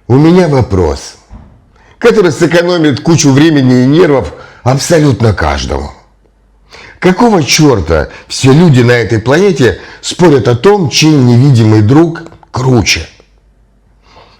У меня вопрос, который сэкономит кучу времени и нервов абсолютно каждому. Какого черта все люди на этой планете спорят о том, чей невидимый друг круче?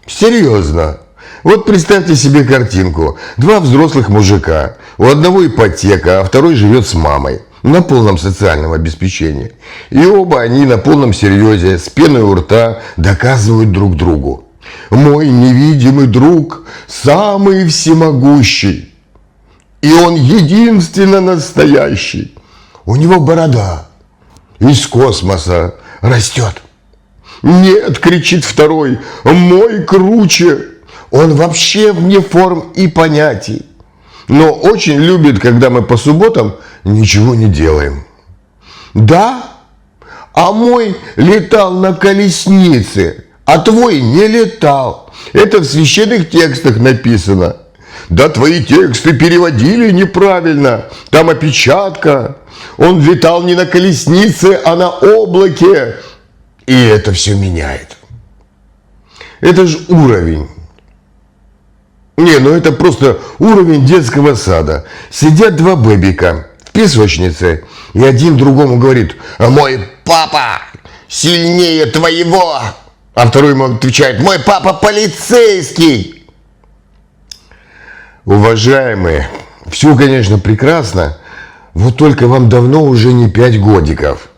Серьезно. Вот представьте себе картинку. Два взрослых мужика. У одного ипотека, а второй живет с мамой. На полном социальном обеспечении. И оба они на полном серьезе, с пеной у рта, доказывают друг другу. Мой невидимый друг самый всемогущий. И он единственно настоящий. У него борода из космоса растет. Нет, кричит второй, мой круче. Он вообще вне форм и понятий. Но очень любит, когда мы по субботам ничего не делаем. Да, а мой летал на колеснице, а твой не летал. Это в священных текстах написано. Да твои тексты переводили неправильно. Там опечатка. Он летал не на колеснице, а на облаке. И это все меняет. Это же уровень. Не, ну это просто уровень детского сада. Сидят два бэбика в песочнице, и один другому говорит: мой папа сильнее твоего. А второй ему отвечает: мой папа полицейский. Уважаемые, все, конечно, прекрасно, вот только вам давно уже не 5 годиков.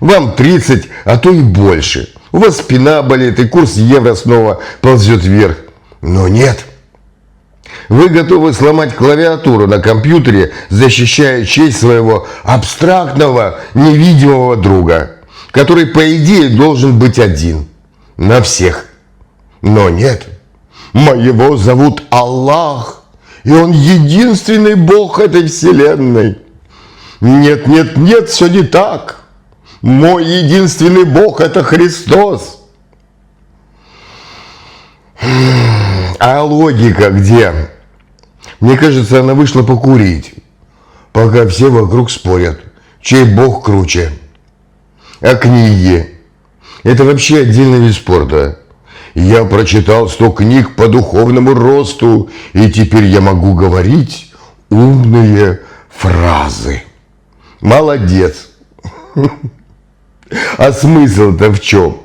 Вам 30, а то и больше. У вас спина болит, и курс евро снова ползет вверх. Но нет. Вы готовы сломать клавиатуру на компьютере, защищая честь своего абстрактного, невидимого друга, который, по идее, должен быть один. На всех. Но нет. Моего зовут Аллах, и он единственный Бог этой вселенной. Нет, нет, нет, все не так. Мой единственный Бог – это Христос. А логика где? Мне кажется, она вышла покурить, пока все вокруг спорят, чей Бог круче. А книги – это вообще отдельный вид спорта. Я прочитал 100 книг по духовному росту, и теперь я могу говорить умные фразы. Молодец. А смысл-то в чем?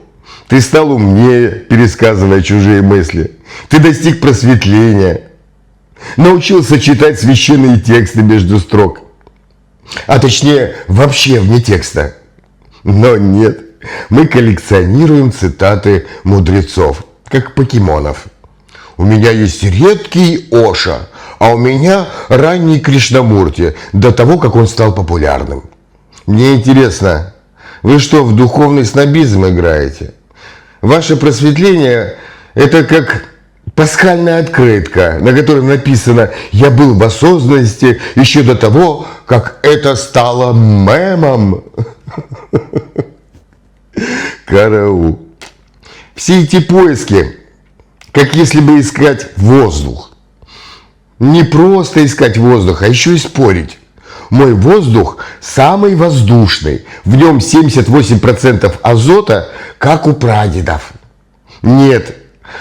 Ты стал умнее, пересказывая чужие мысли. Ты достиг просветления. Научился читать священные тексты между строк. А точнее, вообще вне текста. Но нет. Мы коллекционируем цитаты мудрецов, как покемонов. У меня есть редкий Оша, а у меня ранний Кришнамурти, до того, как он стал популярным. Мне интересно, вы что, в духовный снобизм играете? Ваше просветление – это как пасхальная открытка, на которой написано «Я был в осознанности еще до того, как это стало мемом». Караул. Все эти поиски, как если бы искать воздух. Не просто искать воздух, а еще и спорить. Мой воздух самый воздушный. В нем 78% азота, как у прадедов. Нет,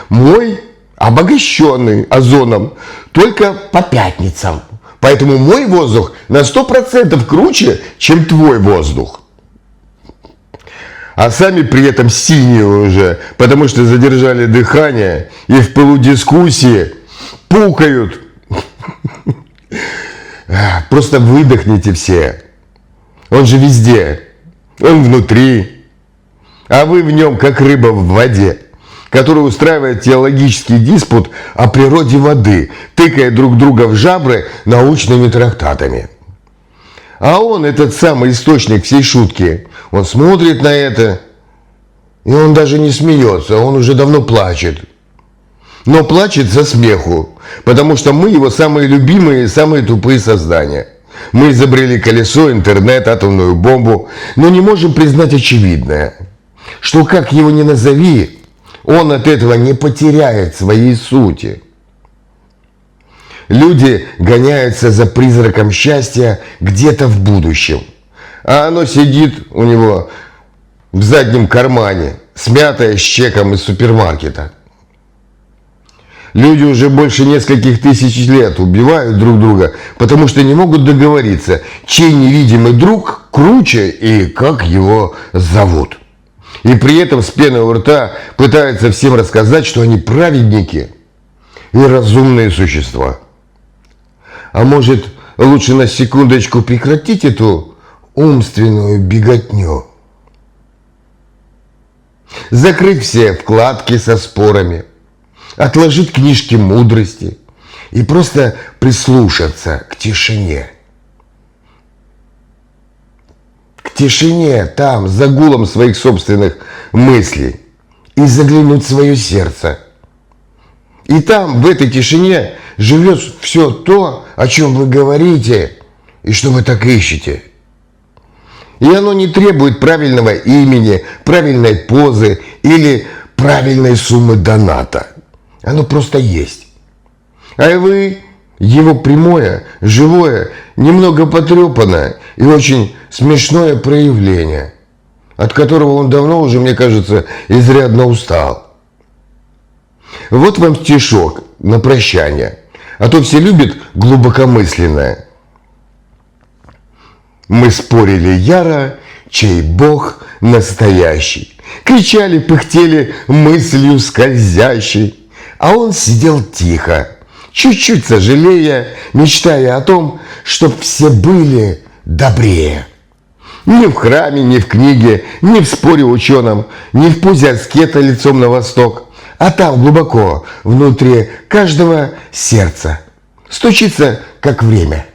мой обогащенный озоном только по пятницам. Поэтому мой воздух на 100% круче, чем твой воздух. А сами при этом синие уже, потому что задержали дыхание и в пылу дискуссии пукают. Просто выдохните все. Он же везде. Он внутри. А вы в нем, как рыба в воде, которая устраивает теологический диспут о природе воды, тыкая друг друга в жабры научными трактатами. А он, этот самый источник всей шутки, он смотрит на это, и он даже не смеется, он уже давно плачет. Но плачет со смеху, потому что мы его самые любимые и самые тупые создания. Мы изобрели колесо, интернет, атомную бомбу, но не можем признать очевидное, что как его ни назови, он от этого не потеряет своей сути. Люди гоняются за призраком счастья где-то в будущем, а оно сидит у него в заднем кармане, смятое с чеком из супермаркета. Люди уже больше нескольких тысяч лет убивают друг друга, потому что не могут договориться, чей невидимый друг круче и как его зовут. И при этом с пеной у рта пытаются всем рассказать, что они праведники и разумные существа. А может, лучше на секундочку прекратить эту умственную беготню? Закрыть все вкладки со спорами, отложить книжки мудрости и просто прислушаться к тишине. К тишине там, за гулом своих собственных мыслей, и заглянуть в свое сердце. И там, в этой тишине, живет все то, о чем вы говорите и что вы так ищете. И оно не требует правильного имени, правильной позы или правильной суммы доната. Оно просто есть. А вы его прямое, живое, немного потрепанное и очень смешное проявление, от которого он давно уже, мне кажется, изрядно устал. Вот вам стишок на прощание, а то все любят глубокомысленное. Мы спорили яро, чей Бог настоящий. Кричали, пыхтели мыслью скользящей. А он сидел тихо, чуть-чуть сожалея, мечтая о том, чтоб все были добрее. Ни в храме, ни в книге, ни в споре ученом, ни в пузе аскета лицом на восток, а там глубоко, внутри каждого сердца, стучится, как время,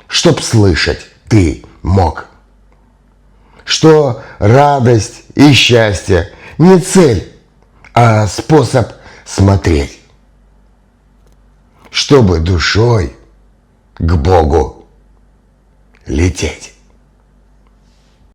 чтоб слышать ты мог. Что радость и счастье не цель, а способ смотреть. Чтобы душой к Богу лететь.